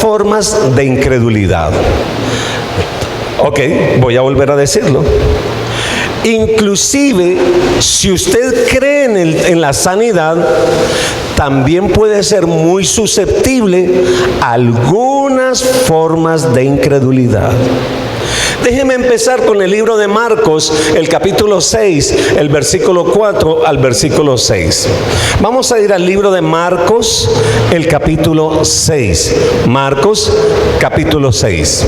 formas de incredulidad. Ok, voy a volver a decirlo. Inclusive, si usted cree en la sanidad, también puede ser muy susceptible a algunas formas de incredulidad. Déjeme empezar con el libro de Marcos, el capítulo 6, el versículo 4 al versículo 6. Vamos a ir al libro de Marcos, el capítulo 6. Marcos, capítulo 6.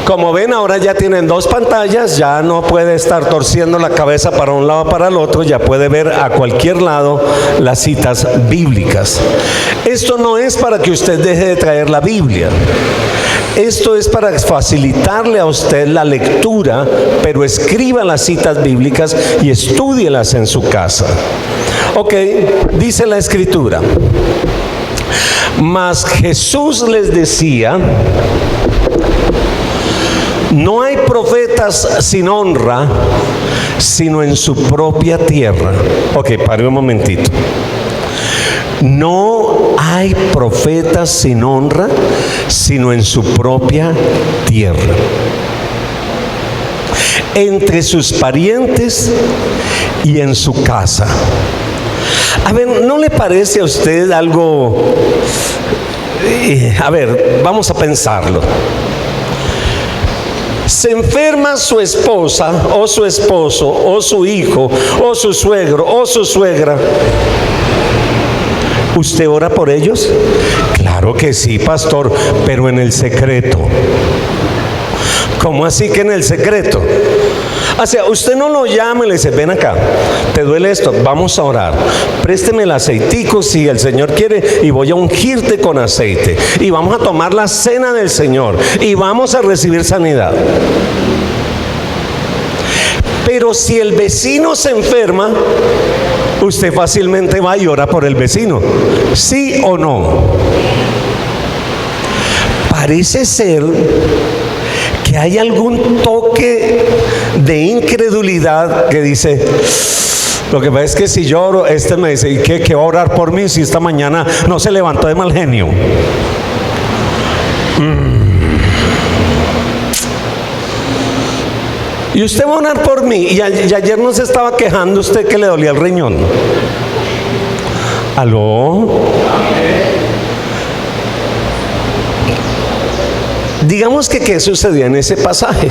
Como ven, ahora ya tienen dos pantallas, ya no puede estar torciendo la cabeza para un lado o para el otro, ya puede ver a cualquier lado las citas bíblicas. Esto no es para que usted deje de traer la Biblia. Esto es para facilitarle a usted la lectura, pero escriba las citas bíblicas y estúdielas en su casa. Ok, dice la Escritura: mas Jesús les decía: no hay profetas sin honra, sino en su propia tierra. Ok, pare un momentito. No hay profetas sin honra, sino en su propia tierra, entre sus parientes y en su casa. A ver, ¿no le parece a usted algo? A ver, vamos a pensarlo. Se enferma su esposa, o su esposo, o su hijo, o su suegro, o su suegra. ¿Usted ora por ellos? Claro que sí, pastor, pero en el secreto. ¿Cómo así que en el secreto? O sea, usted no lo llama y le dice: ven acá, ¿te duele esto? Vamos a orar. Présteme el aceitico si el Señor quiere, y voy a ungirte con aceite. Y vamos a tomar la cena del Señor y vamos a recibir sanidad. Pero si el vecino se enferma, usted fácilmente va y ora por el vecino. ¿Sí o no? Parece ser que hay algún toque de incredulidad que dice: lo que pasa es que si yo oro, me dice: ¿y qué va a orar por mí si esta mañana no se levantó de mal genio? Y usted va a orar por mí, y ayer no se estaba quejando usted que le dolía el riñón. ¿Aló? Digamos que ¿qué sucedía en ese pasaje?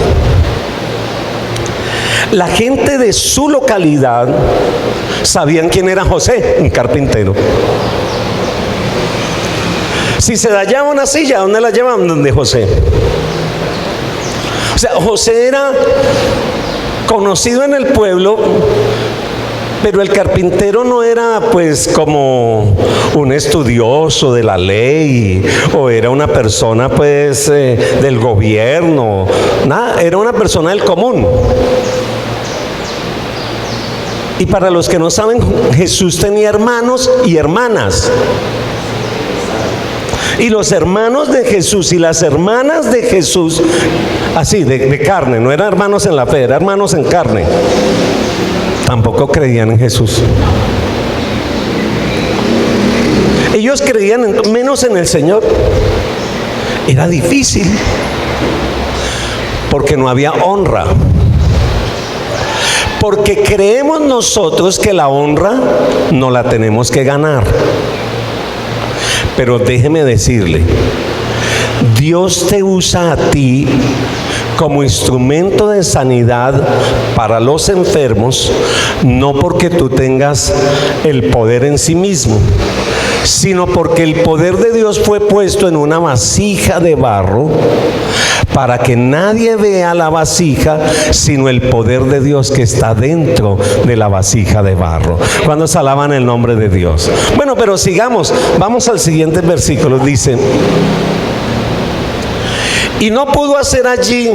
La gente de su localidad sabían quién era José, un carpintero. Si se dañaba una silla, ¿dónde la llevaban? Donde José. O sea, José era conocido en el pueblo, pero el carpintero no era pues como un estudioso de la ley, o era una persona pues del gobierno, nada, era una persona del común. Y para los que no saben, Jesús tenía hermanos y hermanas. Y los hermanos de Jesús y las hermanas de Jesús, así de carne, no eran hermanos en la fe, eran hermanos en carne, tampoco creían en Jesús. Ellos creían menos en el Señor. Era difícil, porque no había honra. Porque creemos nosotros que la honra no la tenemos que ganar. Pero déjeme decirle, Dios te usa a ti como instrumento de sanidad para los enfermos, no porque tú tengas el poder en sí mismo, sino porque el poder de Dios fue puesto en una vasija de barro para que nadie vea la vasija, sino el poder de Dios que está dentro de la vasija de barro. Cuando se alaban el nombre de Dios. Bueno, pero sigamos, vamos al siguiente versículo. Dice: y no pudo hacer allí,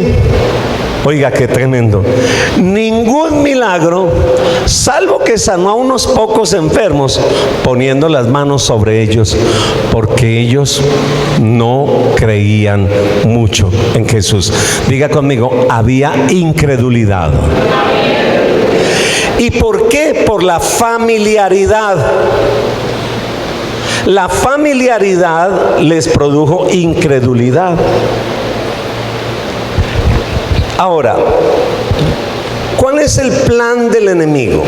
oiga qué tremendo, ningún milagro, salvo que sanó a unos pocos enfermos, poniendo las manos sobre ellos, porque ellos no creían mucho en Jesús. Diga conmigo: había incredulidad. ¿Y por qué? Por la familiaridad. La familiaridad les produjo incredulidad. Ahora, ¿cuál es el plan del enemigo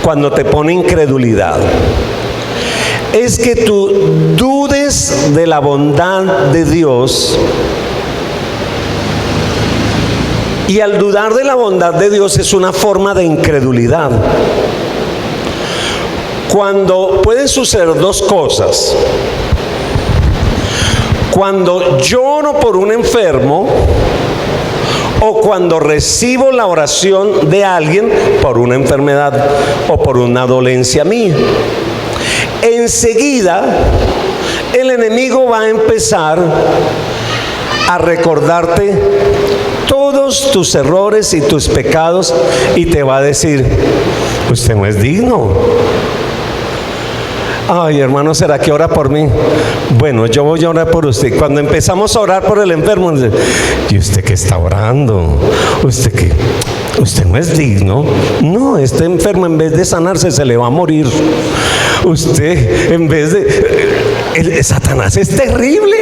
cuando te pone incredulidad? Es que tú dudes de la bondad de Dios. Y al dudar de la bondad de Dios es una forma de incredulidad. Cuando pueden suceder dos cosas. Cuando lloro por un enfermo o cuando recibo la oración de alguien por una enfermedad o por una dolencia mía. Enseguida el enemigo va a empezar a recordarte todos tus errores y tus pecados y te va a decir: usted no es digno. Ay, hermano, ¿será que ora por mí? Bueno, yo voy a orar por usted. Cuando empezamos a orar por el enfermo, dice: ¿y usted qué está orando? ¿Usted qué? Usted no es digno. No, este enfermo en vez de sanarse se le va a morir. Usted en vez de... Satanás es terrible.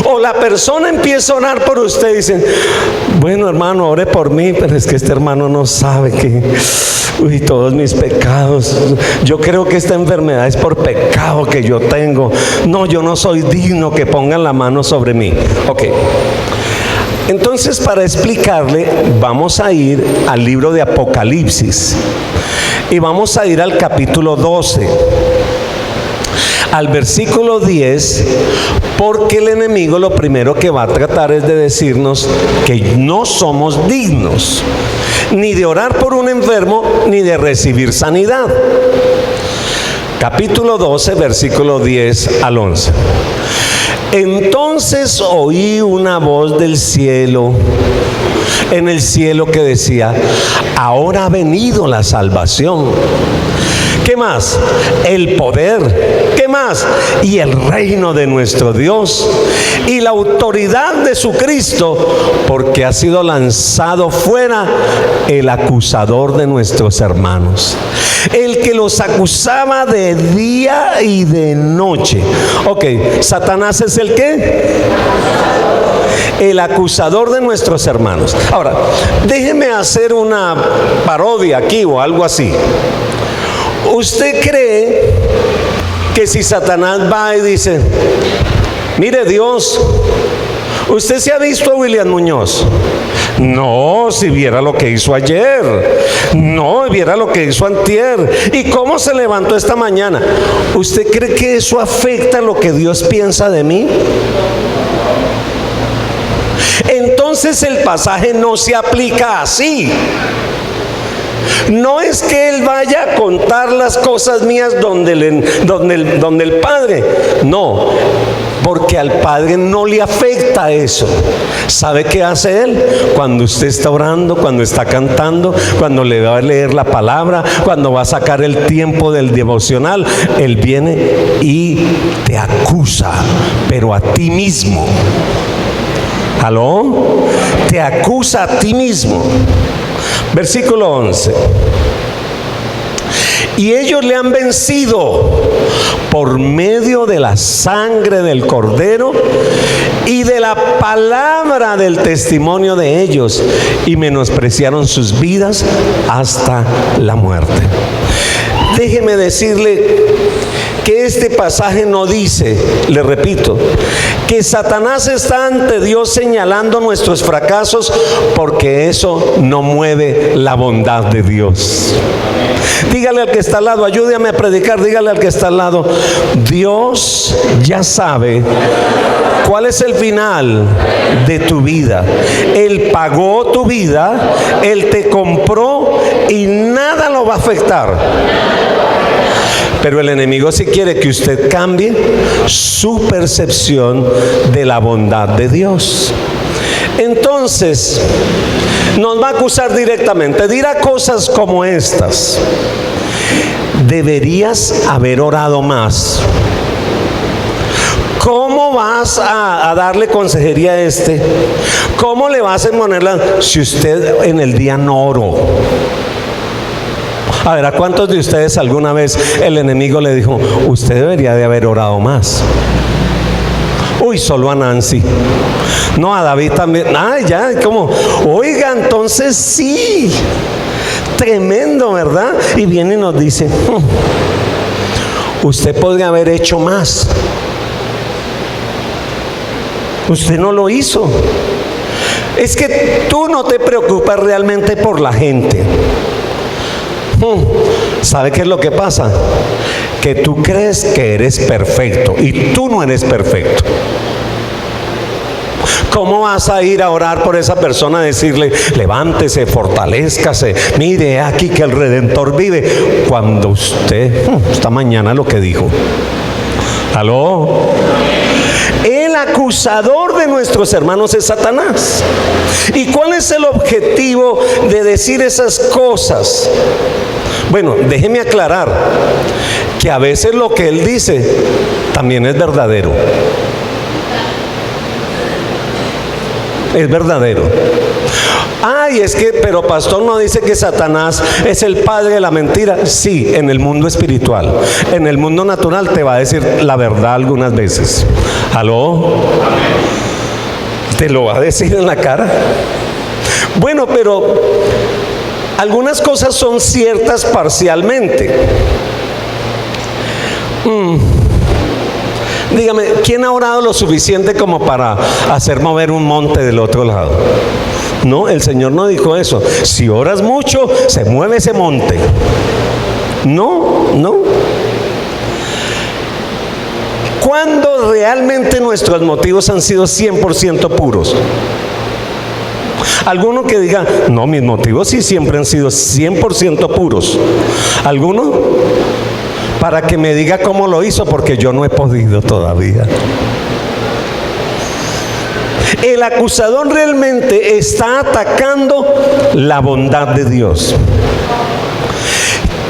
O la persona empieza a orar por usted y dice: bueno, hermano, ore por mí, pero es que este hermano no sabe que... todos mis pecados, yo creo que esta enfermedad es por pecado que yo tengo. No, yo no soy digno que pongan la mano sobre mí. Ok. Entonces, para explicarle, vamos a ir al libro de Apocalipsis y vamos a ir al capítulo 12, al versículo 10, porque el enemigo lo primero que va a tratar es de decirnos que no somos dignos ni de orar por un enfermo ni de recibir sanidad. Capítulo 12, versículo 10 al 11. Entonces oí una voz del cielo, en el cielo, que decía: ahora ha venido la salvación. ¿Qué más? El poder. ¿Qué más? Y el reino de nuestro Dios y la autoridad de su Cristo, porque ha sido lanzado fuera el acusador de nuestros hermanos, el que los acusaba de día y de noche. Ok, ¿Satanás es el qué? El acusador de nuestros hermanos. Ahora, déjeme hacer una parodia aquí o algo así. ¿Usted cree que si Satanás va y dice: mire Dios, ¿usted se ha visto a William Muñoz? No, si viera lo que hizo ayer. No, viera lo que hizo antier. ¿Y cómo se levantó esta mañana? ¿Usted cree que eso afecta lo que Dios piensa de mí? Entonces el pasaje no se aplica así. No es que él vaya a contar las cosas mías donde el Padre. No, porque al Padre no le afecta eso. ¿Sabe qué hace Él? Cuando usted está orando, cuando está cantando, cuando le va a leer la palabra, cuando va a sacar el tiempo del devocional, Él viene y te acusa, pero a ti mismo. ¿Aló? Te acusa a ti mismo. Versículo 11. Y ellos le han vencido por medio de la sangre del Cordero y de la palabra del testimonio de ellos, y menospreciaron sus vidas hasta la muerte. Déjeme decirle que este pasaje no dice, le repito, que Satanás está ante Dios señalando nuestros fracasos, porque eso no mueve la bondad de Dios. Dígale al que está al lado, ayúdame a predicar, dígale al que está al lado: Dios ya sabe cuál es el final de tu vida. Él pagó tu vida, Él te compró y nada lo va a afectar. Pero el enemigo sí quiere que usted cambie su percepción de la bondad de Dios. Entonces, nos va a acusar directamente. Dirá cosas como estas: deberías haber orado más. ¿Cómo vas a darle consejería a este? ¿Cómo le vas a ponerla si usted en el día no oró? A ver, ¿a cuántos de ustedes alguna vez el enemigo le dijo, usted debería de haber orado más? Uy, solo a Nancy. No, a David también. Ya, como, oiga, entonces sí. Tremendo, ¿verdad? Y viene y nos dice, usted podría haber hecho más. Usted no lo hizo. Es que tú no te preocupas realmente por la gente. ¿Sabe qué es lo que pasa? Que tú crees que eres perfecto y tú no eres perfecto. ¿Cómo vas a ir a orar por esa persona, a decirle, levántese, fortalézcase, mire aquí que el Redentor vive, cuando usted, esta mañana lo que dijo? ¿Aló? El acusador de nuestros hermanos es Satanás. ¿Y cuál es el objetivo de decir esas cosas? Bueno, déjeme aclarar que a veces lo que él dice también es verdadero. Es verdadero. Ay, es que, pero pastor, ¿no dice que Satanás es el padre de la mentira? Sí, en el mundo espiritual. En el mundo natural te va a decir la verdad algunas veces. ¿Aló? Te lo va a decir en la cara. Bueno, pero algunas cosas son ciertas parcialmente. Dígame, ¿quién ha orado lo suficiente como para hacer mover un monte del otro lado? No, el Señor no dijo eso. Si oras mucho, se mueve ese monte. No. ¿Cuándo realmente nuestros motivos han sido 100% puros? Alguno que diga, no, mis motivos sí siempre han sido 100% puros. ¿Alguno? Para que me diga cómo lo hizo, porque yo no he podido todavía. El acusador realmente está atacando la bondad de Dios.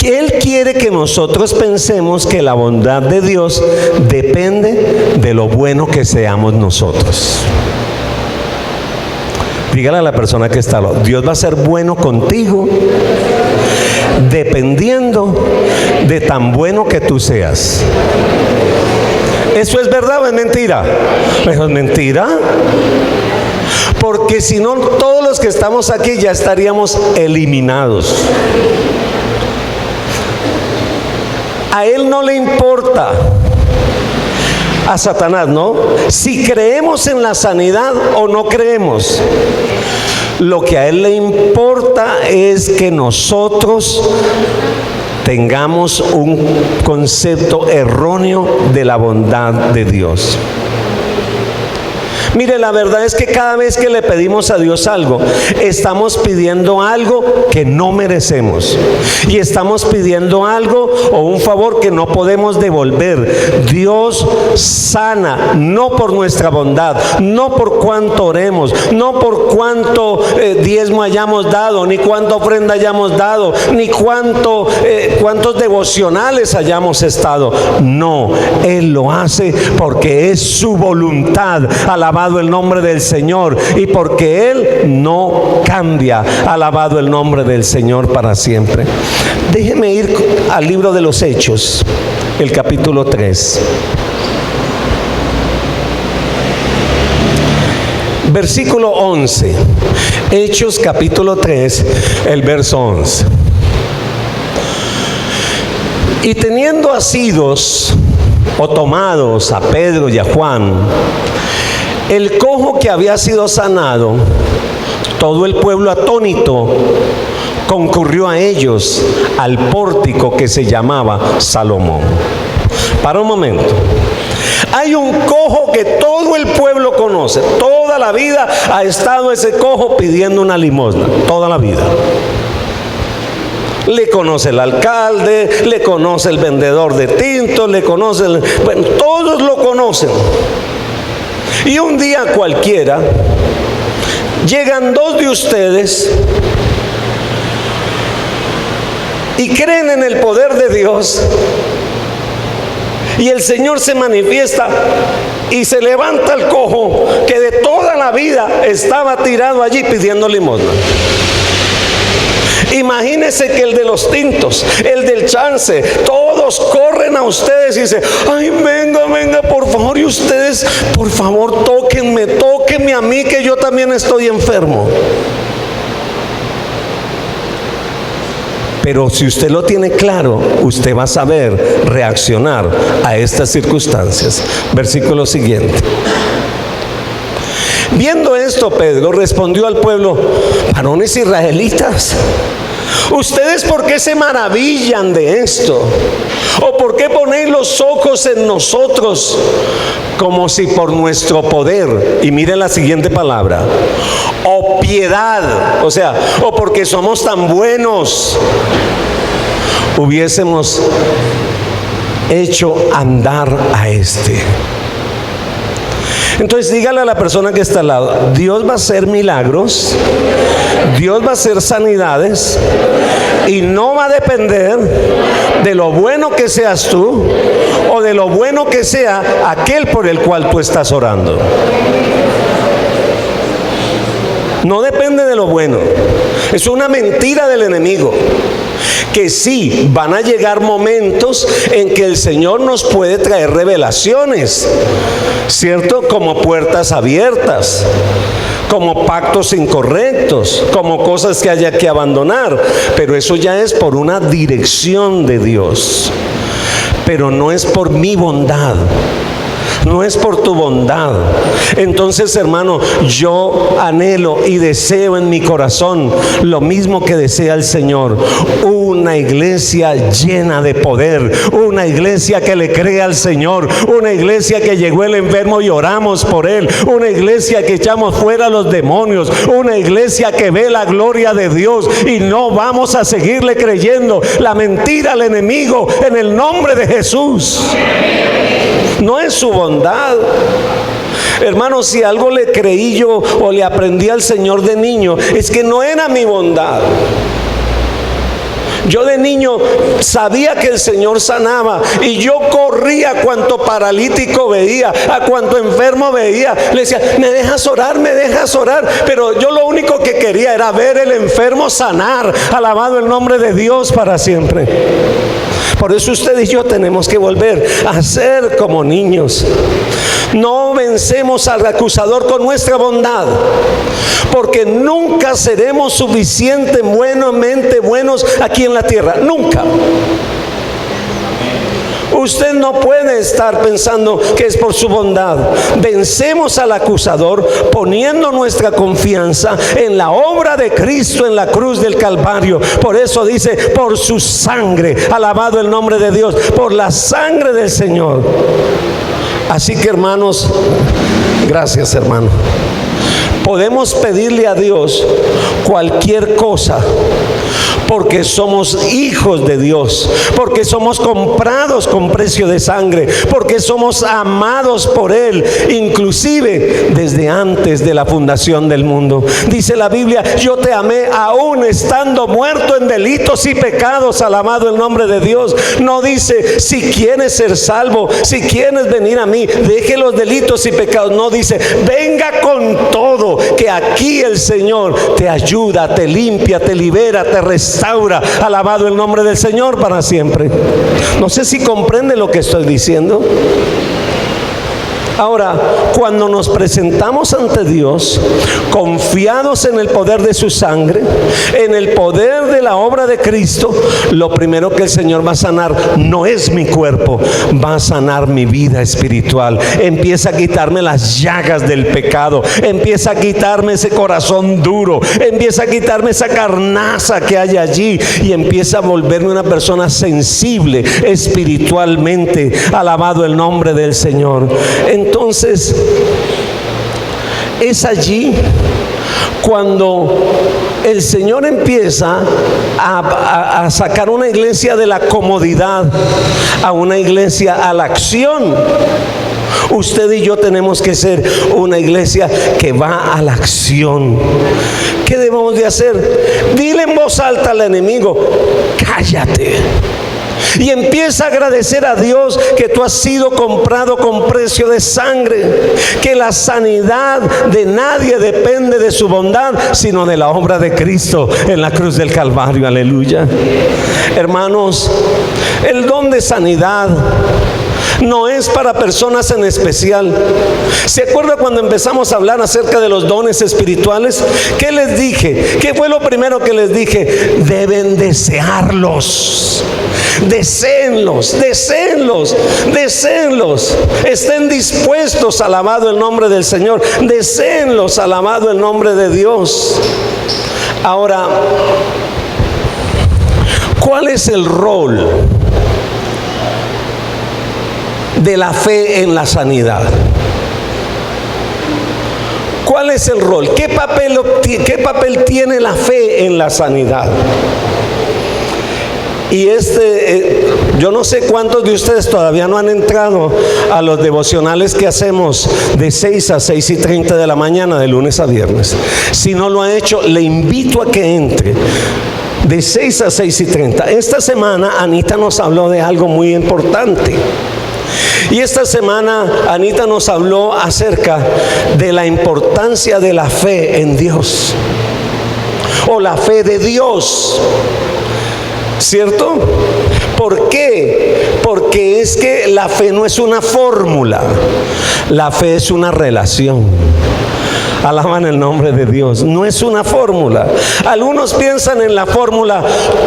Él quiere que nosotros pensemos que la bondad de Dios depende de lo bueno que seamos nosotros. Dígale a la persona que está al lado, Dios va a ser bueno contigo dependiendo de tan bueno que tú seas. ¿Eso es verdad o es mentira? ¿Eso es mentira? Porque si no, todos los que estamos aquí ya estaríamos eliminados. A él no le importa. A Satanás, ¿no? Si creemos en la sanidad o no creemos. Lo que a él le importa es que nosotros tengamos un concepto erróneo de la bondad de Dios. Mire, la verdad es que cada vez que le pedimos a Dios algo, estamos pidiendo algo que no merecemos. Y estamos pidiendo algo o un favor que no podemos devolver. Dios sana, no por nuestra bondad, no por cuánto oremos, no por cuánto diezmo hayamos dado, ni cuánta ofrenda hayamos dado, ni cuántos devocionales hayamos estado. No, Él lo hace porque es su voluntad. Alabado el nombre del Señor, y porque Él no cambia. Alabado el nombre del Señor para siempre. Déjeme ir al libro de los Hechos, el capítulo 3. Versículo 11. Hechos capítulo 3, el verso 11. Y teniendo asidos o tomados a Pedro y a Juan, el cojo que había sido sanado, todo el pueblo atónito concurrió a ellos al pórtico que se llamaba Salomón. Para un momento. Hay un cojo que todo el pueblo conoce. Toda la vida ha estado ese cojo pidiendo una limosna. Toda la vida. Le conoce el alcalde, le conoce el vendedor de tintos, le conoce bueno, todos lo conocen. Y un día cualquiera llegan dos de ustedes y creen en el poder de Dios, y el Señor se manifiesta y se levanta el cojo que de toda la vida estaba tirado allí pidiendo limosna. Imagínense que el de los tintos, el del chance, todos corren a ustedes y dicen: ay, venga, venga, por favor, y ustedes, por favor, tóquenme a mí, que yo también estoy enfermo. Pero si usted lo tiene claro, usted va a saber reaccionar a estas circunstancias. Versículo siguiente. Viendo esto, Pedro respondió al pueblo: varones israelitas, ¿ustedes por qué se maravillan de esto? ¿O por qué ponéis los ojos en nosotros como si por nuestro poder, y miren la siguiente palabra, o piedad, o sea, o porque somos tan buenos, hubiésemos hecho andar a este? Entonces dígale a la persona que está al lado: Dios va a hacer milagros, Dios va a hacer sanidades, y no va a depender de lo bueno que seas tú o de lo bueno que sea aquel por el cual tú estás orando. No depende de lo bueno. Es una mentira del enemigo. Que sí, van a llegar momentos en que el Señor nos puede traer revelaciones, ¿cierto? Como puertas abiertas, como pactos incorrectos, como cosas que haya que abandonar. Pero eso ya es por una dirección de Dios. Pero no es por mi bondad. No es por tu bondad. Entonces, hermano, yo anhelo y deseo en mi corazón lo mismo que desea el Señor: una iglesia llena de poder, una iglesia que le crea al Señor, una iglesia que llegó el enfermo y oramos por él, una iglesia que echamos fuera a los demonios, una iglesia que ve la gloria de Dios, y no vamos a seguirle creyendo la mentira al enemigo en el nombre de Jesús. No es su bondad. Hermano, si algo le creí yo o le aprendí al Señor de niño, es que no era mi bondad. Yo de niño sabía que el Señor sanaba, y yo corría a cuanto paralítico veía, a cuanto enfermo veía. Le decía: ¿me dejas orar? ¿Me dejas orar? Pero yo lo único que quería era ver el enfermo sanar. Alabado el nombre de Dios para siempre. Por eso usted y yo tenemos que volver a ser como niños. No vencemos al acusador con nuestra bondad, porque nunca seremos suficientemente buenos aquí en la tierra. Nunca. Usted no puede estar pensando que es por su bondad. Vencemos al acusador poniendo nuestra confianza en la obra de Cristo en la cruz del Calvario. Por eso dice: por su sangre, alabado el nombre de Dios, por la sangre del Señor. Así que, hermanos, gracias, hermano. Podemos pedirle a Dios cualquier cosa, porque somos hijos de Dios, porque somos comprados con precio de sangre, porque somos amados por Él, inclusive desde antes de la fundación del mundo. Dice la Biblia: yo te amé aún estando muerto en delitos y pecados. Alabado el nombre de Dios. No dice: si quieres ser salvo, si quieres venir a mí, deje los delitos y pecados. No, dice: venga con todo, que aquí el Señor te ayuda, te limpia, te libera, te restaura. Alabado el nombre del Señor para siempre. No sé si comprende lo que estoy diciendo. Ahora, cuando nos presentamos ante Dios, confiados en el poder de su sangre, en el poder de la obra de Cristo, lo primero que el Señor va a sanar no es mi cuerpo, va a sanar mi vida espiritual. Empieza a quitarme las llagas del pecado, empieza a quitarme ese corazón duro, empieza a quitarme esa carnaza que hay allí, y empieza a volverme una persona sensible espiritualmente. Alabado el nombre del Señor. Entonces, es allí cuando el Señor empieza a sacar una iglesia de la comodidad a una iglesia a la acción. Usted y yo tenemos que ser una iglesia que va a la acción. ¿Qué debemos de hacer? Dile en voz alta al enemigo: cállate. Y empieza a agradecer a Dios que tú has sido comprado con precio de sangre, que la sanidad de nadie depende de su bondad, sino de la obra de Cristo en la cruz del Calvario. Aleluya. Hermanos, el don de sanidad no es para personas en especial. ¿Se acuerda cuando empezamos a hablar acerca de los dones espirituales? ¿Qué les dije? ¿Qué fue lo primero que les dije? Deben desearlos. Deséenlos, deséenlos, deséenlos. Estén dispuestos, alabado el nombre del Señor. Deséenlos, alabado el nombre de Dios. Ahora, ¿cuál es el rol de la fe en la sanidad? ¿Cuál es el rol? ¿Qué papel tiene la fe en la sanidad? Y yo no sé cuántos de ustedes todavía no han entrado a los devocionales que hacemos de 6 a 6:30 de la mañana, de lunes a viernes. Si no lo ha hecho, le invito a que entre. De 6 a 6:30. Esta semana Anita nos habló de algo muy importante. Y esta semana Anita nos habló acerca de la importancia de la fe en Dios, o la fe de Dios, ¿cierto? ¿Por qué? Porque es que la fe no es una fórmula, la fe es una relación. Alaban el nombre de Dios. No es una fórmula. Algunos piensan en la fórmula: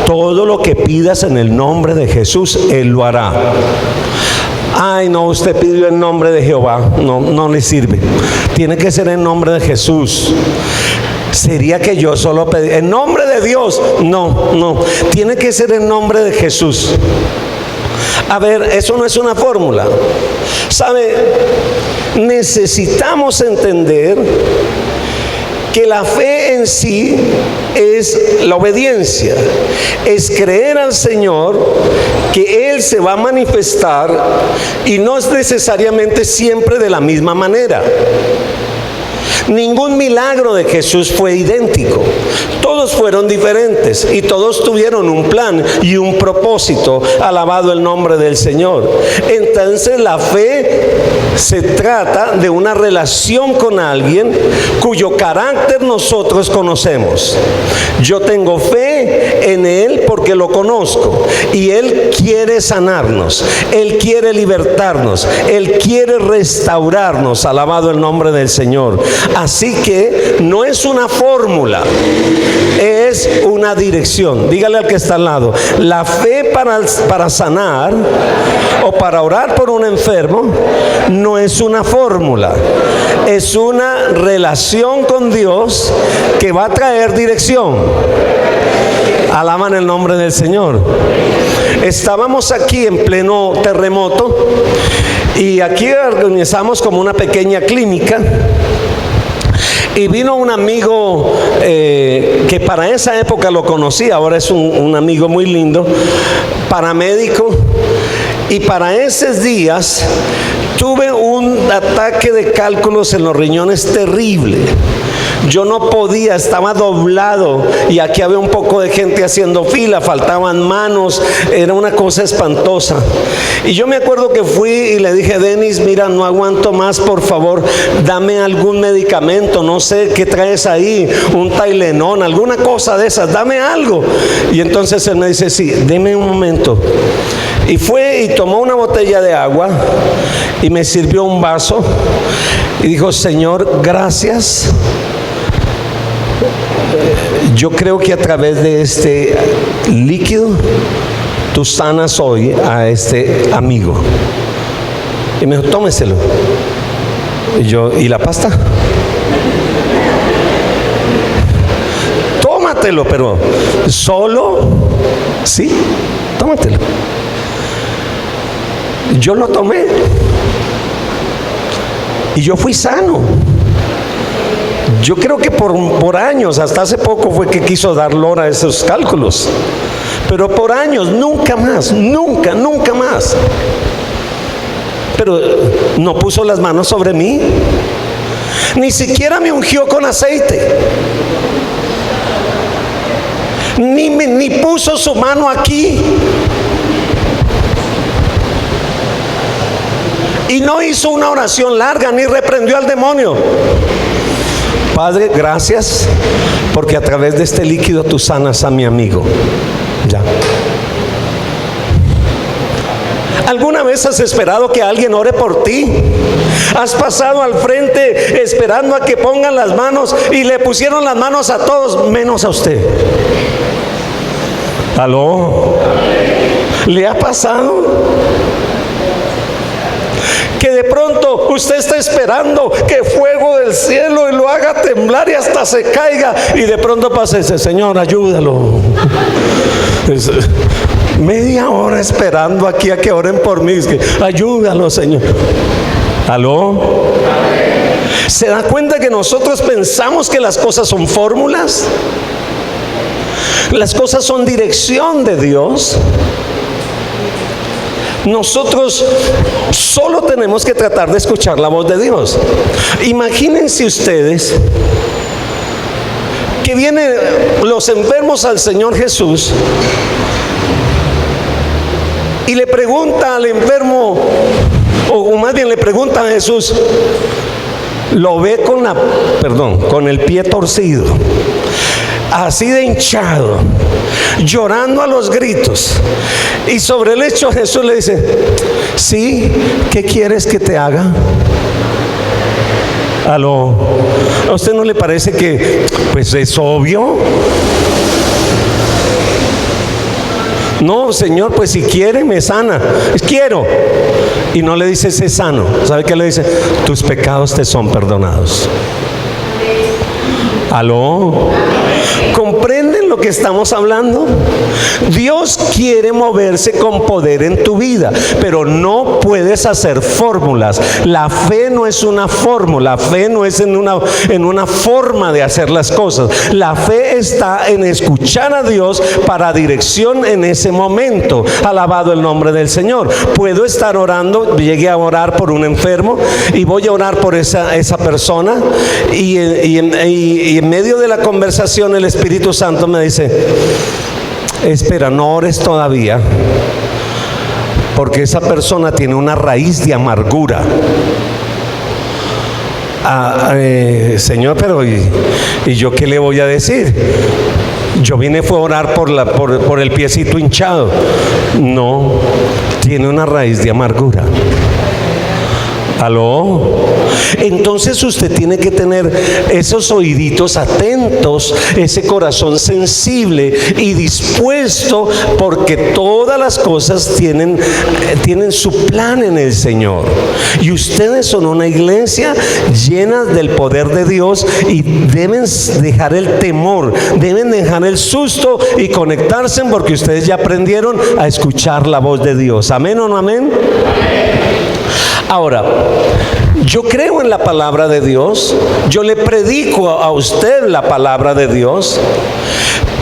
todo lo que pidas en el nombre de Jesús, Él lo hará. Ay, no, usted pidió en nombre de Jehová. No le sirve. Tiene que ser en nombre de Jesús. Sería que yo solo pedí en nombre de Dios. No. Tiene que ser en nombre de Jesús. A ver, eso no es una fórmula. ¿Sabe? Necesitamos entender que la fe en sí es la obediencia, es creer al Señor que Él se va a manifestar, y no es necesariamente siempre de la misma manera. Ningún milagro de Jesús fue idéntico. Todos fueron diferentes y todos tuvieron un plan y un propósito. Alabado el nombre del Señor. Entonces la fe se trata de una relación con alguien cuyo carácter nosotros conocemos. Yo tengo fe en Él porque lo conozco, y Él quiere sanarnos, Él quiere libertarnos, Él quiere restaurarnos. Alabado el nombre del Señor. Así que no es una fórmula, es una dirección. Dígale al que está al lado: la fe para sanar o para orar por un enfermo no es una fórmula, es una relación con Dios que va a traer dirección. Alaban el nombre del Señor. Estábamos aquí en pleno terremoto y aquí organizamos como una pequeña clínica. Y vino un amigo que para esa época lo conocí, ahora es un amigo muy lindo, paramédico. Y para esos días tuve un ataque de cálculos en los riñones terrible. Yo no podía, estaba doblado, y aquí había un poco de gente haciendo fila, faltaban manos, era una cosa espantosa. Y yo me acuerdo que fui y le dije: Denis, mira, no aguanto más, por favor, dame algún medicamento, no sé qué traes ahí, un Tylenol, alguna cosa de esas, dame algo. Y entonces él me dice: sí, deme un momento. Y fue y tomó una botella de agua y me sirvió un vaso y dijo: Señor, gracias. Yo creo que a través de este líquido tú sanas hoy a este amigo. Y me dijo: tómeselo. Y yo: ¿y la pasta? Tómatelo, pero solo, sí, tómatelo. Yo lo tomé y yo fui sano. Yo creo que por años, hasta hace poco fue que quiso dar lora a esos cálculos, pero por años, nunca más, nunca más. Pero no puso las manos sobre mí, ni siquiera me ungió con aceite, ni puso su mano aquí. Y no hizo una oración larga ni reprendió al demonio. Padre, gracias porque a través de este líquido tú sanas a mi amigo. Ya. ¿Alguna vez has esperado que alguien ore por ti? ¿Has pasado al frente esperando a que pongan las manos y le pusieron las manos a todos menos a usted? ¿Aló? ¿Le ha pasado? Que de pronto usted está esperando que fuego del cielo y lo haga temblar y hasta se caiga, y de pronto pasa ese: Señor, ayúdalo. Media hora esperando aquí a que oren por mí. Es que, ayúdalo, Señor. ¿Aló? ¿Se da cuenta que nosotros pensamos que las cosas son fórmulas? Las cosas son dirección de Dios. Nosotros solo tenemos que tratar de escuchar la voz de Dios. Imagínense ustedes que vienen los enfermos al Señor Jesús y le pregunta al enfermo, o más bien le pregunta a Jesús, lo ve con el pie torcido, así de hinchado, llorando a los gritos, y sobre el hecho Jesús le dice: sí, ¿qué quieres que te haga? ¿Aló? ¿A usted no le parece que pues es obvio? No, Señor, pues si quiere me sana. Quiero. Y no le dice sé sano. ¿Sabe qué le dice? Tus pecados te son perdonados. ¿Aló? ¿Comprenden lo que estamos hablando? Dios quiere moverse con poder en tu vida, pero no puedes hacer fórmulas. La fe no es una fórmula, la fe no es en una forma de hacer las cosas. La fe está en escuchar a Dios para dirección en ese momento. Alabado el nombre del Señor. Puedo estar orando, llegué a orar por un enfermo y voy a orar por esa persona, y en medio de la conversación el Espíritu Santo me dice: espera, no ores todavía, porque esa persona tiene una raíz de amargura. Señor, pero ¿y yo qué le voy a decir? Yo vine fue a orar por el piecito hinchado. No, tiene una raíz de amargura. ¿Aló? Entonces usted tiene que tener esos oíditos atentos, ese corazón sensible y dispuesto, porque todas las cosas tienen su plan en el Señor. Y ustedes son una iglesia llena del poder de Dios, y deben dejar el temor, deben dejar el susto y conectarse, porque ustedes ya aprendieron a escuchar la voz de Dios. ¿Amén o no amén? Ahora, yo creo en la palabra de Dios, yo le predico a usted la palabra de Dios,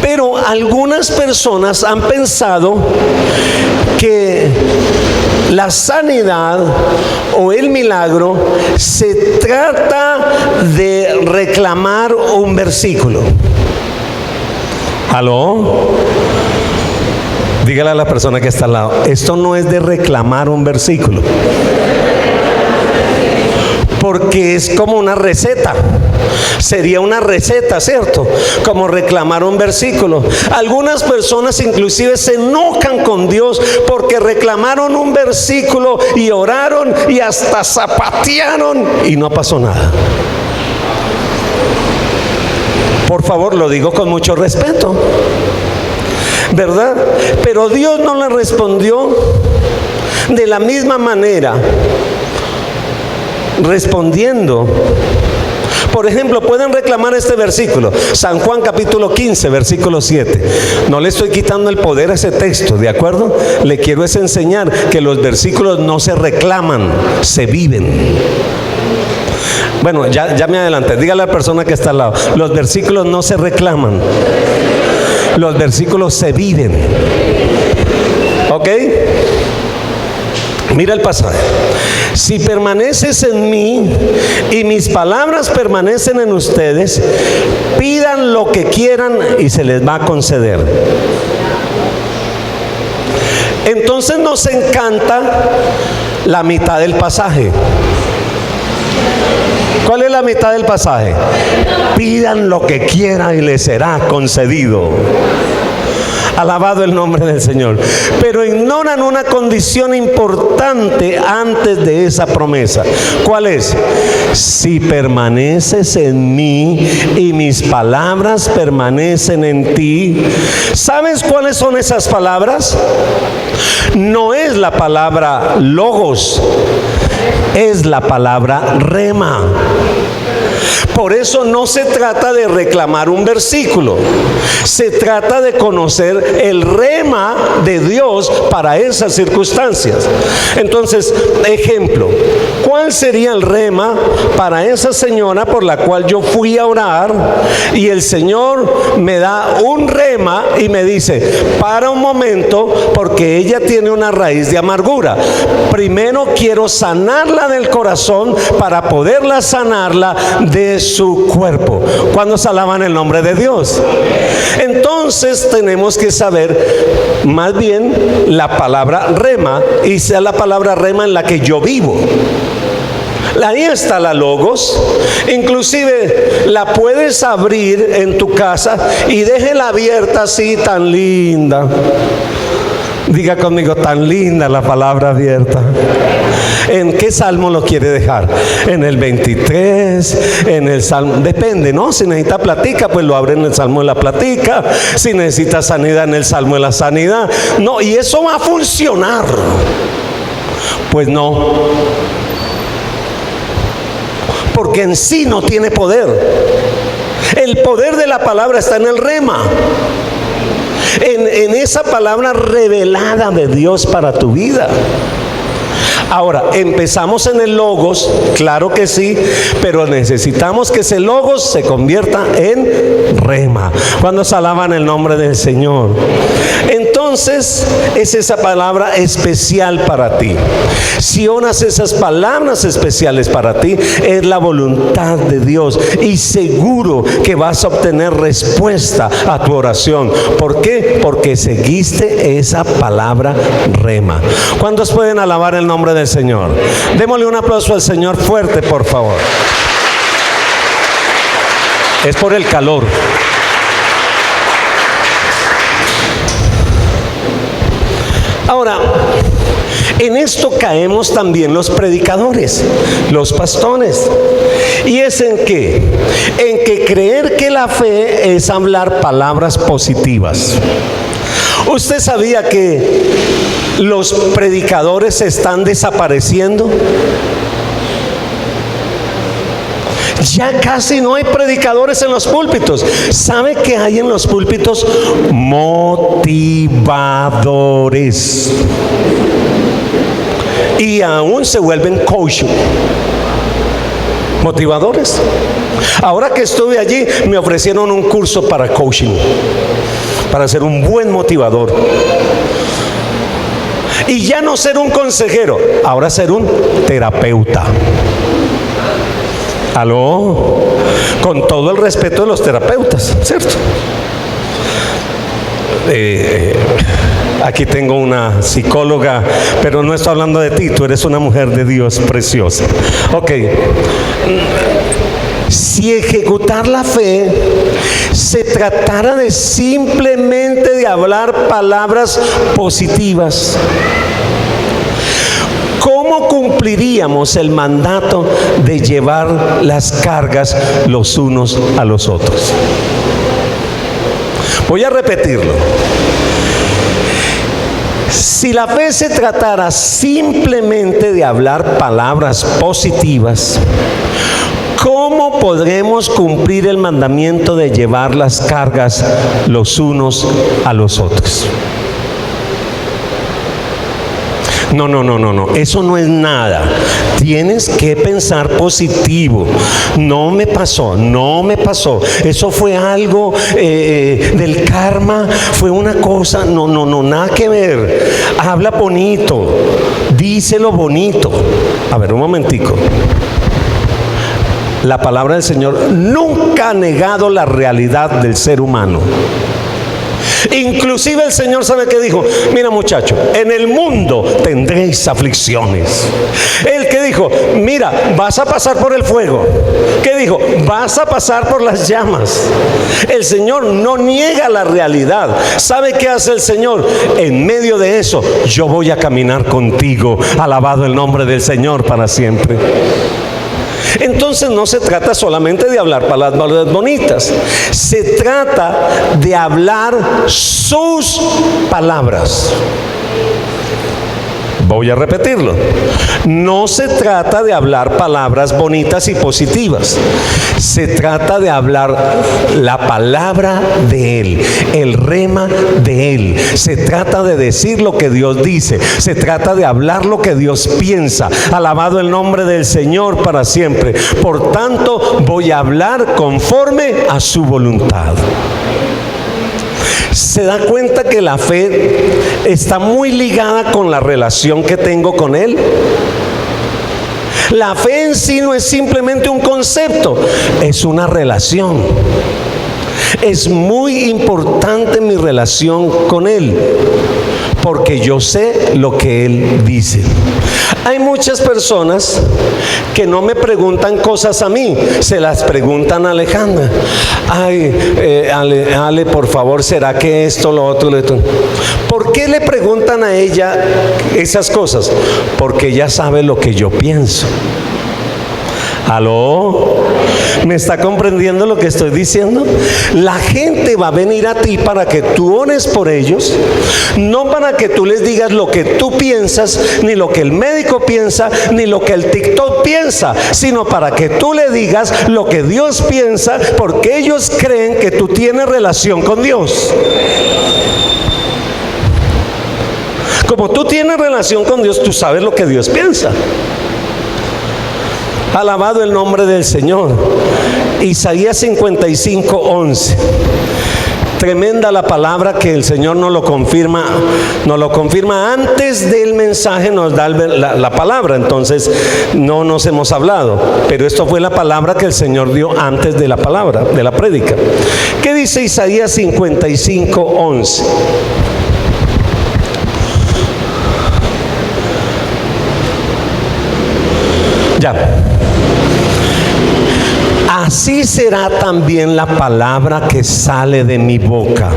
pero algunas personas han pensado que la sanidad o el milagro se trata de reclamar un versículo. ¿Aló? Dígale a la persona que está al lado: esto no es de reclamar un versículo, porque es como una receta. Sería una receta, ¿cierto? Como reclamar un versículo. Algunas personas inclusive se enojan con Dios porque reclamaron un versículo y oraron y hasta zapatearon y no pasó nada. Por favor, lo digo con mucho respeto, ¿verdad? Pero Dios no le respondió de la misma manera, respondiendo. Por ejemplo, pueden reclamar este versículo, San Juan capítulo 15, versículo 7. No le estoy quitando el poder a ese texto, ¿de acuerdo? Le quiero es enseñar que los versículos no se reclaman, se viven. Bueno, ya me adelanté. Dígale a la persona que está al lado: los versículos no se reclaman, los versículos se viven. ¿Ok? Mira el pasaje: si permaneces en mí y mis palabras permanecen en ustedes, pidan lo que quieran y se les va a conceder. Entonces nos encanta la mitad del pasaje. ¿Cuál es la mitad del pasaje? Pidan lo que quieran y les será concedido. Alabado el nombre del Señor. Pero ignoran una condición importante antes de esa promesa. ¿Cuál es? Si permaneces en mí y mis palabras permanecen en ti. ¿Sabes cuáles son esas palabras? No es la palabra logos, es la palabra rema. Por eso no se trata de reclamar un versículo, se trata de conocer el rema de Dios para esas circunstancias. Entonces, ejemplo, ¿cuál sería el rema para esa señora por la cual yo fui a orar y el Señor me da un rema y me dice, para un momento, porque ella tiene una raíz de amargura? Primero quiero sanarla del corazón para poderla sanarla de su cuerpo. ¿Cuántos alaban el nombre de Dios? Entonces tenemos que saber más bien la palabra rema, y sea la palabra rema en la que yo vivo. Ahí está la logos. Inclusive la puedes abrir en tu casa y déjela abierta así, tan linda. Diga conmigo, tan linda la palabra abierta. ¿En qué salmo lo quiere dejar? En el 23, en el salmo, depende, ¿no? Si necesita platica, pues lo abre en el salmo de la platica. Si necesita sanidad, en el salmo de la sanidad. No, y eso va a funcionar. Pues no, porque en sí no tiene poder. El poder de la palabra está en el rema, en esa palabra revelada de Dios para tu vida. Ahora, empezamos en el logos, claro que sí, pero necesitamos que ese logos se convierta en rema. Cuando se alaban el nombre del Señor. Entonces, es esa palabra especial para ti. Si oras esas palabras especiales para ti, es la voluntad de Dios. Y seguro que vas a obtener respuesta a tu oración. ¿Por qué? Porque seguiste esa palabra rema. ¿Cuántos pueden alabar el nombre del Señor? Démosle un aplauso al Señor fuerte, por favor. Es por el calor. Ahora, en esto caemos también los predicadores, los pastores. ¿Y es en qué? En que creer que la fe es hablar palabras positivas. ¿Usted sabía que los predicadores están desapareciendo? Ya casi no hay predicadores en los púlpitos. ¿Sabe qué hay en los púlpitos? Motivadores. Y aún se vuelven coach. Motivadores. Ahora que estuve allí, me ofrecieron un curso para coaching, para ser un buen motivador. Y ya no ser un consejero, ahora ser un terapeuta. ¿Aló? Con todo el respeto de los terapeutas, ¿cierto? Aquí tengo una psicóloga, pero no estoy hablando de ti, tú eres una mujer de Dios preciosa. Ok. Si ejecutar la fe se tratara de simplemente de hablar palabras positivas, ¿cómo cumpliríamos el mandato de llevar las cargas los unos a los otros? Voy a repetirlo. Si la fe se tratara simplemente de hablar palabras positivas, ¿cómo podremos cumplir el mandamiento de llevar las cargas los unos a los otros? No, eso no es nada. Tienes que pensar positivo. No me pasó. Eso fue algo del karma, fue una cosa. No, nada que ver. Habla bonito, díselo bonito. A ver, un momentico. La palabra del Señor nunca ha negado la realidad del ser humano. Inclusive el Señor, ¿sabe qué dijo? Mira, muchacho, en el mundo tendréis aflicciones. El que dijo, mira, vas a pasar por el fuego. ¿Qué dijo? Vas a pasar por las llamas. El Señor no niega la realidad. ¿Sabe qué hace el Señor? En medio de eso, yo voy a caminar contigo. Alabado el nombre del Señor para siempre. Entonces no se trata solamente de hablar palabras bonitas, se trata de hablar sus palabras. Voy a repetirlo. No se trata de hablar palabras bonitas y positivas. Se trata de hablar la palabra de Él, el rema de Él. Se trata de decir lo que Dios dice. Se trata de hablar lo que Dios piensa. Alabado el nombre del Señor para siempre. Por tanto, voy a hablar conforme a su voluntad. ¿Se da cuenta que la fe está muy ligada con la relación que tengo con Él? La fe en sí no es simplemente un concepto, es una relación. Es muy importante mi relación con Él, porque yo sé lo que Él dice. Hay muchas personas que no me preguntan cosas a mí, se las preguntan a Alejandra. Ay, Ale, por favor, ¿será que esto, lo otro, lo otro? ¿Por qué le preguntan a ella esas cosas? Porque ella sabe lo que yo pienso. ¿Aló? ¿Me está comprendiendo lo que estoy diciendo? La gente va a venir a ti para que tú ores por ellos, no para que tú les digas lo que tú piensas, ni lo que el médico piensa, ni lo que el TikTok piensa, sino para que tú le digas lo que Dios piensa, porque ellos creen que tú tienes relación con Dios. Como tú tienes relación con Dios, tú sabes lo que Dios piensa. Alabado el nombre del Señor. Isaías 55:11. Tremenda la palabra que el Señor nos lo confirma antes del mensaje, nos da la palabra. Entonces no nos hemos hablado, pero esto fue la palabra que el Señor dio antes de la palabra, de la prédica. ¿Qué dice Isaías 55:11? Ya. Así será también la palabra que sale de mi boca.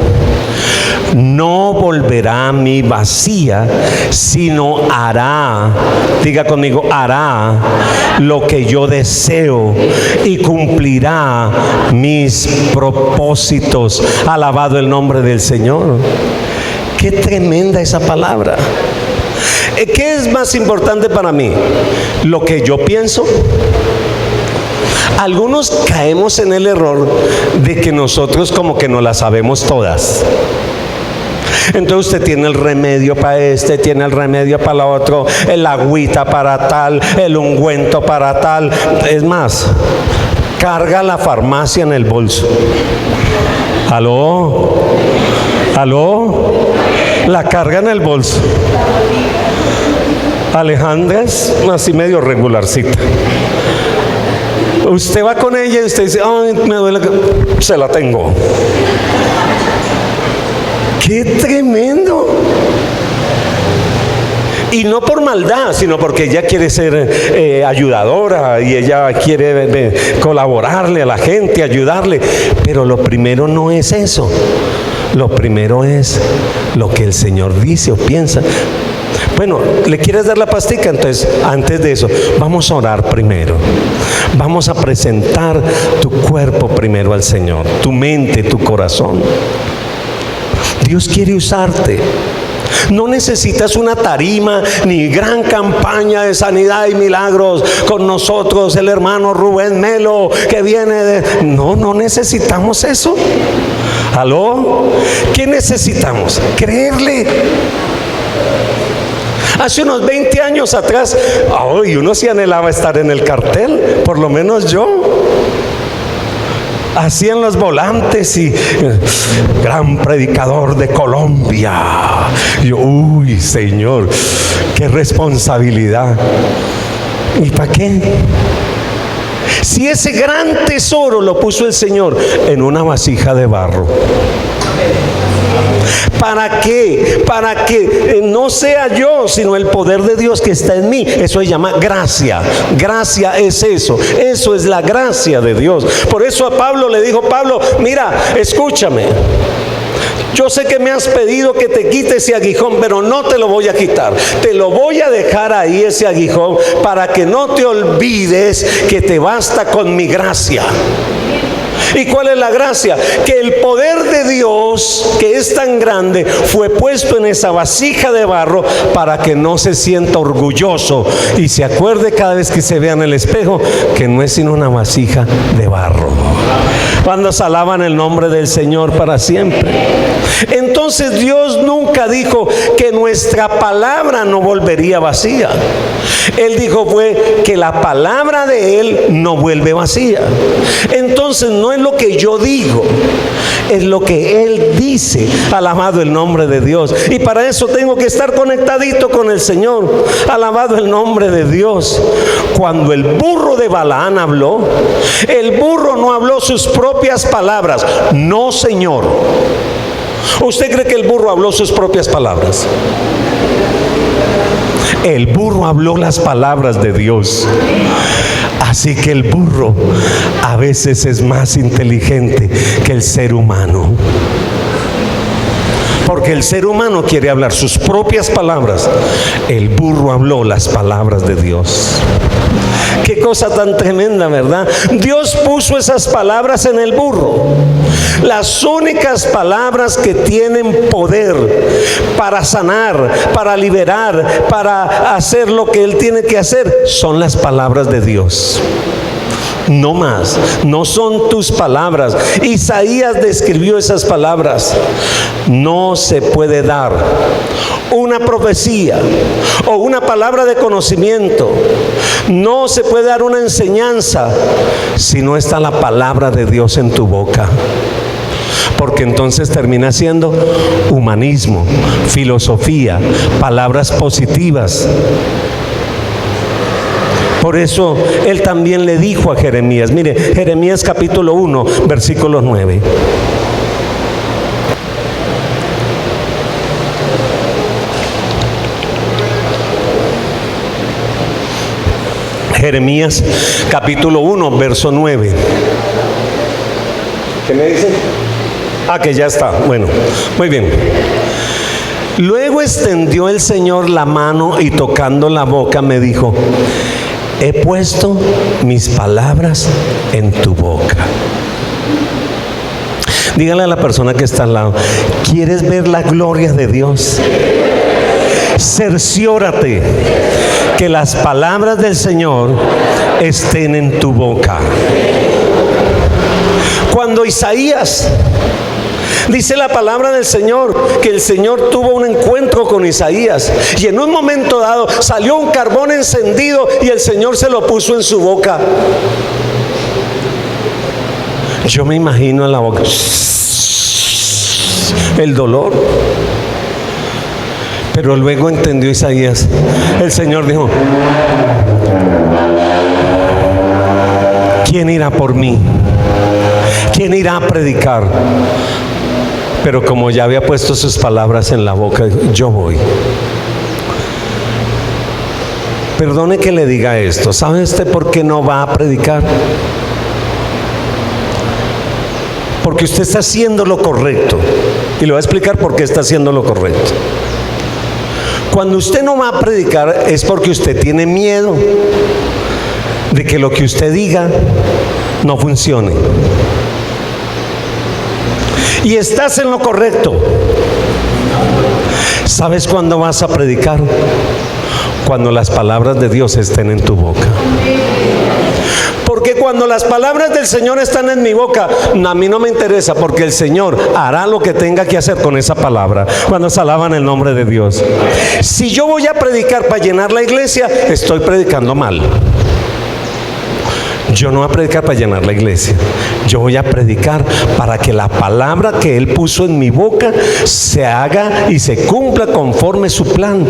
No volverá a mí vacía, sino hará, diga conmigo, hará lo que yo deseo y cumplirá mis propósitos. Alabado el nombre del Señor. Qué tremenda esa palabra. ¿Qué es más importante para mí? ¿Lo que yo pienso? Algunos caemos en el error de que nosotros como que no las sabemos todas. Entonces usted tiene el remedio para este, tiene el remedio para la otro, el agüita para tal, el ungüento para tal. Es más, carga la farmacia en el bolso. ¿Aló? La carga en el bolso. Alejandra es así medio regularcita. Usted va con ella y usted dice, ay, me duele, se la tengo. ¡Qué tremendo! Y no por maldad, sino porque ella quiere ser ayudadora y ella quiere colaborarle a la gente, ayudarle. Pero lo primero no es eso. Lo primero es lo que el Señor dice o piensa. Bueno, ¿le quieres dar la pastica? Entonces, antes de eso, vamos a orar primero. Vamos a presentar tu cuerpo primero al Señor, tu mente, tu corazón. Dios quiere usarte. No necesitas una tarima ni gran campaña de sanidad y milagros con nosotros, el hermano Rubén Melo que viene de... No necesitamos eso. ¿Aló? ¿Qué necesitamos? Creerle. Hace unos 20 años atrás, uno sí anhelaba estar en el cartel, por lo menos yo. Hacían los volantes y gran predicador de Colombia. Yo, uy, Señor, qué responsabilidad. ¿Y para qué? Si ese gran tesoro lo puso el Señor en una vasija de barro. ¿Para qué? Para que no sea yo, sino el poder de Dios que está en mí. Eso se llama gracia. Gracia es eso. Eso es la gracia de Dios. Por eso a Pablo le dijo, Pablo, mira, escúchame. Yo sé que me has pedido que te quite ese aguijón, pero no te lo voy a quitar. Te lo voy a dejar ahí, ese aguijón, para que no te olvides que te basta con mi gracia. ¿Y cuál es la gracia? Que el poder de Dios, que es tan grande, fue puesto en esa vasija de barro para que no se sienta orgulloso y se acuerde cada vez que se vea en el espejo que no es sino una vasija de barro. Cuando se alaban el nombre del Señor para siempre. Entonces Dios nunca dijo que nuestra palabra no volvería vacía. Él dijo fue que la palabra de Él no vuelve vacía. Entonces no es lo que yo digo, es lo que Él dice. Alabado el nombre de Dios. Y para eso tengo que estar conectadito con el Señor. Alabado el nombre de Dios. Cuando el burro de Balaán habló, el burro no habló sus propias palabras. No, Señor. ¿Usted cree que el burro habló sus propias palabras? El burro habló las palabras de Dios. Así que el burro a veces es más inteligente que el ser humano. Porque el ser humano quiere hablar sus propias palabras. El burro habló las palabras de Dios. Qué cosa tan tremenda, ¿verdad? Dios puso esas palabras en el burro. Las únicas palabras que tienen poder para sanar, para liberar, para hacer lo que Él tiene que hacer, son las palabras de Dios. No más, no son tus palabras. Isaías describió esas palabras. No se puede dar una profecía o una palabra de conocimiento, no se puede dar una enseñanza si no está la palabra de Dios en tu boca. Porque entonces termina siendo humanismo, filosofía, palabras positivas. Por eso Él también le dijo a Jeremías, mire, Jeremías capítulo 1, versículo 9. Jeremías capítulo 1, verso 9. ¿Qué me dice? Ah, que ya está. Bueno, muy bien. Luego extendió el Señor la mano y tocando la boca me dijo: he puesto mis palabras en tu boca. Dígale a la persona que está al lado: ¿quieres ver la gloria de Dios? Cerciórate que las palabras del Señor estén en tu boca. Cuando Isaías, dice la palabra del Señor, que el Señor tuvo un encuentro con Isaías y en un momento dado salió un carbón encendido y el Señor se lo puso en su boca. Yo me imagino en la boca el dolor. Pero luego entendió Isaías. El Señor dijo: ¿quién irá por mí? ¿Quién irá a predicar? Pero como ya había puesto sus palabras en la boca, yo voy. Perdone que le diga esto. ¿Sabe usted por qué no va a predicar? Porque usted está haciendo lo correcto. Y le voy a explicar por qué está haciendo lo correcto. Cuando usted no va a predicar es porque usted tiene miedo de que lo que usted diga no funcione. Y estás en lo correcto. ¿Sabes cuándo vas a predicar? Cuando las palabras de Dios estén en tu boca. Porque cuando las palabras del Señor están en mi boca, a mí no me interesa, porque el Señor hará lo que tenga que hacer con esa palabra. Cuando se alaban el nombre de Dios. Si yo voy a predicar para llenar la iglesia, estoy predicando mal. Yo no voy a predicar para llenar la iglesia. Yo voy a predicar para que la palabra que Él puso en mi boca se haga y se cumpla conforme su plan.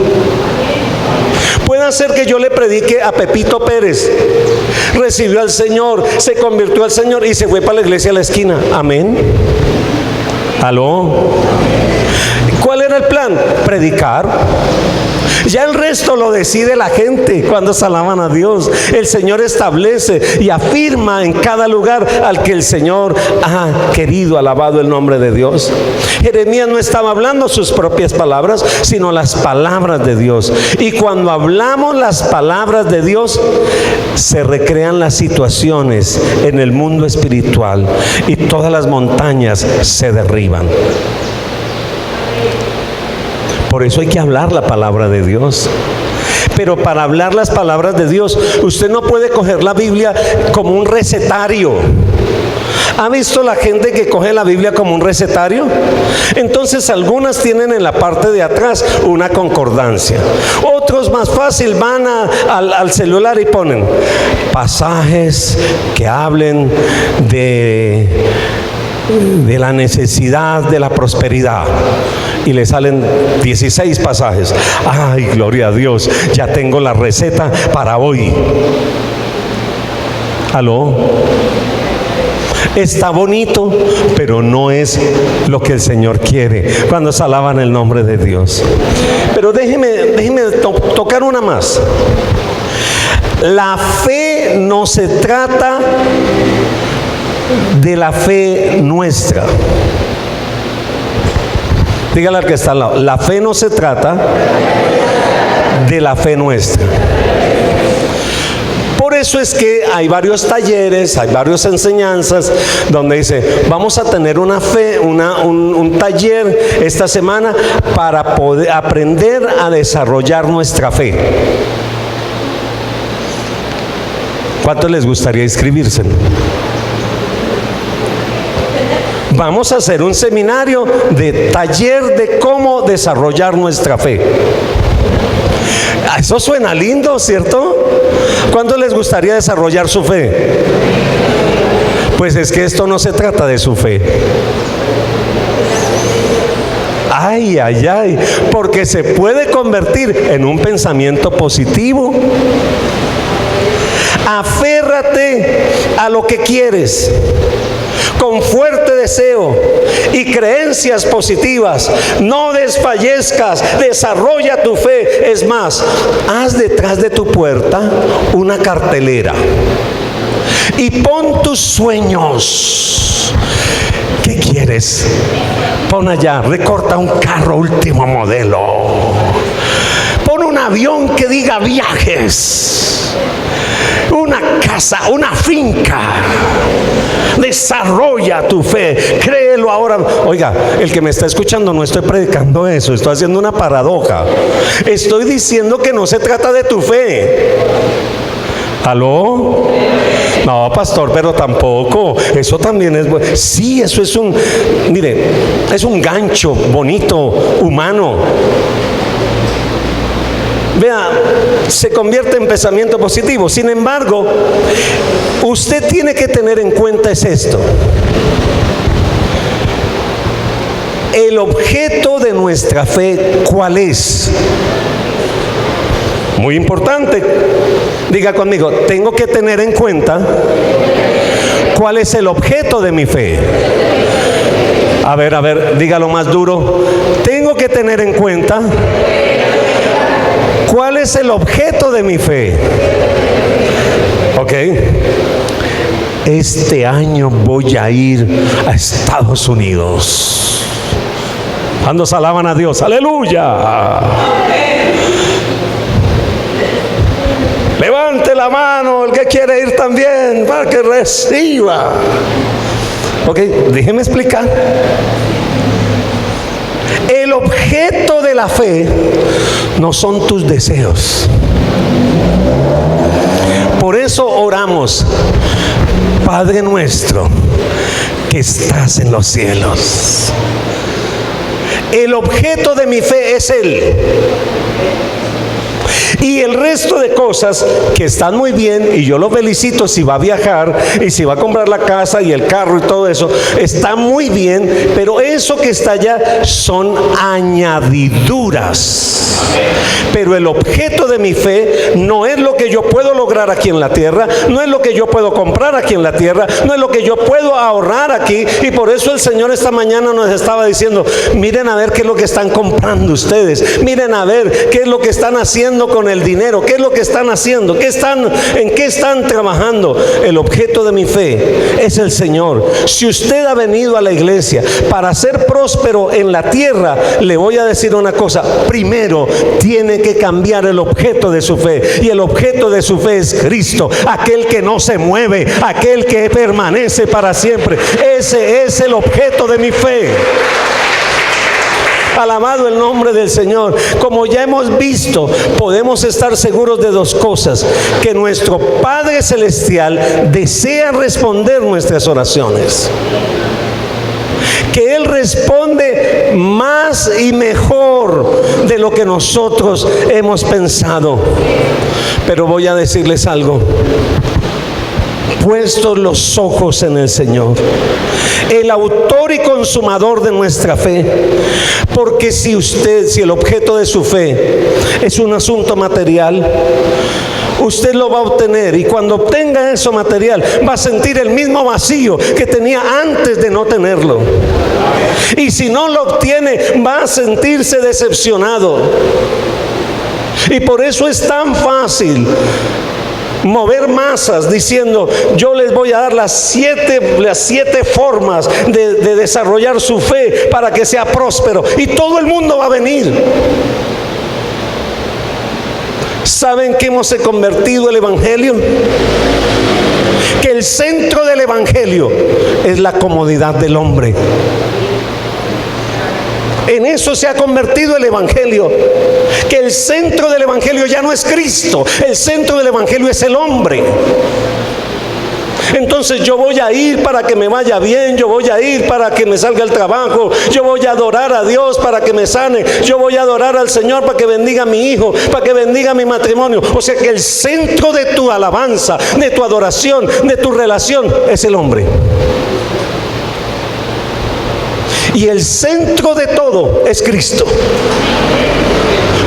Puede ser que yo le predique a Pepito Pérez. Recibió al Señor, se convirtió al Señor y se fue para la iglesia a la esquina. Amén. ¿Aló? era el plan? Predicar. Ya el resto lo decide la gente cuando se alaban a Dios. El Señor establece y afirma en cada lugar al que el Señor ha querido, alabado el nombre de Dios. Jeremías no estaba hablando sus propias palabras, sino las palabras de Dios. Y cuando hablamos las palabras de Dios, se recrean las situaciones en el mundo espiritual y todas las montañas se derriban. Por eso hay que hablar la palabra de Dios. Pero para hablar las palabras de Dios, usted no puede coger la Biblia como un recetario. ¿Ha visto la gente que coge la Biblia como un recetario? Entonces algunas tienen en la parte de atrás una concordancia. Otros más fácil van al celular y ponen pasajes que hablen de la necesidad de la prosperidad. Y le salen 16 pasajes. Ay, gloria a Dios, ya tengo la receta para hoy. ¿Aló? Está bonito, pero no es lo que el Señor quiere cuando se alaban el nombre de Dios. Pero déjeme tocar una más. La fe no se trata de la fe nuestra. Dígale al que está al lado: la fe no se trata de la fe nuestra. Por eso es que hay varios talleres, hay varias enseñanzas donde dice: vamos a tener una fe, un taller esta semana para poder aprender a desarrollar nuestra fe. ¿Cuántos les gustaría inscribirse? Vamos a hacer un seminario de taller de cómo desarrollar nuestra fe. Eso suena lindo, ¿cierto? ¿Cuántos les gustaría desarrollar su fe? Pues es que esto no se trata de su fe. Ay, ay, ay, porque se puede convertir en un pensamiento positivo. Aférrate a lo que quieres con fuerte deseo y creencias positivas. No desfallezcas, desarrolla tu fe. Es más, haz detrás de tu puerta una cartelera y pon tus sueños. ¿Qué quieres? Pon allá, recorta un carro último modelo. Pon un avión que diga viajes. Una casa, una finca. Desarrolla tu fe, créelo ahora. Oiga, el que me está escuchando, no estoy predicando eso, estoy haciendo una paradoja. Estoy diciendo que no se trata de tu fe. ¿Aló? No, pastor, pero tampoco. Eso también es bueno. Sí, eso es mire, es un gancho bonito, humano. Vea, se convierte en pensamiento positivo. Sin embargo, usted tiene que tener en cuenta es esto: el objeto de nuestra fe, ¿cuál es? Muy importante. Diga conmigo: tengo que tener en cuenta cuál es el objeto de mi fe. A ver, dígalo más duro. Tengo que tener en cuenta ¿cuál es el objeto de mi fe? Ok. Este año voy a ir a Estados Unidos. ¿Cuándo se alaban a Dios? ¡Aleluya! Levante la mano el que quiere ir también para que reciba. Ok, déjeme explicar. El objeto de la fe no son tus deseos. Por eso oramos: Padre nuestro que estás en los cielos. El objeto de mi fe es Él. Y el resto de cosas que están muy bien, y yo lo felicito si va a viajar y si va a comprar la casa y el carro y todo eso, está muy bien, pero eso que está allá son añadiduras. Pero el objeto de mi fe no es lo que yo puedo lograr aquí en la tierra, no es lo que yo puedo comprar aquí en la tierra, no es lo que yo puedo ahorrar aquí. Y por eso el Señor esta mañana nos estaba diciendo: miren a ver qué es lo que están comprando ustedes, miren a ver qué es lo que están haciendo con el dinero, qué es lo que están haciendo, en qué están trabajando. El objeto de mi fe es el Señor. Si usted ha venido a la iglesia para ser próspero en la tierra, le voy a decir una cosa: primero tiene que cambiar el objeto de su fe, y el objeto de su fe es Cristo, aquel que no se mueve, aquel que permanece para siempre. Ese es el objeto de mi fe. Alabado el nombre del Señor. Como ya hemos visto, podemos estar seguros de dos cosas: que nuestro Padre Celestial desea responder nuestras oraciones, que Él responde más y mejor de lo que nosotros hemos pensado. Pero voy a decirles algo: puestos los ojos en el Señor, el autor y consumador de nuestra fe. Porque si el objeto de su fe es un asunto material, usted lo va a obtener, y cuando obtenga eso material va a sentir el mismo vacío que tenía antes de no tenerlo. Y si no lo obtiene, va a sentirse decepcionado. Y por eso es tan fácil mover masas diciendo: yo les voy a dar las siete formas de desarrollar su fe para que sea próspero, y todo el mundo va a venir. ¿Saben que hemos convertido el evangelio? Que el centro del evangelio es la comodidad del hombre. En eso se ha convertido el evangelio, que el centro del evangelio ya no es Cristo, el centro del evangelio es el hombre. Entonces yo voy a ir para que me vaya bien, yo voy a ir para que me salga el trabajo, yo voy a adorar a Dios para que me sane, yo voy a adorar al Señor para que bendiga a mi hijo, para que bendiga mi matrimonio. O sea que el centro de tu alabanza, de tu adoración, de tu relación es el hombre. Y el centro de todo es Cristo.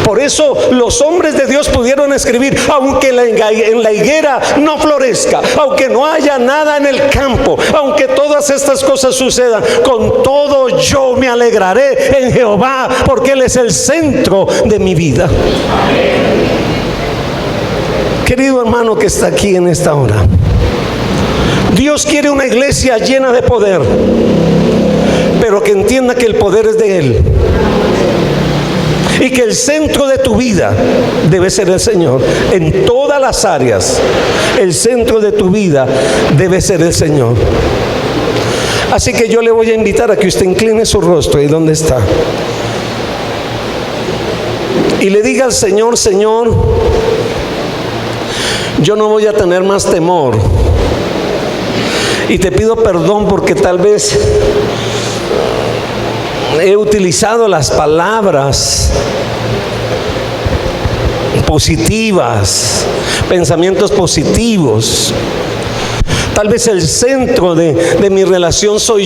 Por eso los hombres de Dios pudieron escribir: aunque en la higuera no florezca, aunque no haya nada en el campo, aunque todas estas cosas sucedan, con todo yo me alegraré en Jehová, porque Él es el centro de mi vida. Querido hermano que está aquí en esta hora, Dios quiere una iglesia llena de poder, pero que entienda que el poder es de Él, y que el centro de tu vida debe ser el Señor. En todas las áreas, el centro de tu vida debe ser el Señor. Así que yo le voy a invitar a que usted incline su rostro ahí donde está, y le diga al Señor: Señor, yo no voy a tener más temor, y te pido perdón porque tal vez he utilizado las palabras positivas, pensamientos positivos. Tal vez el centro de mi relación soy yo.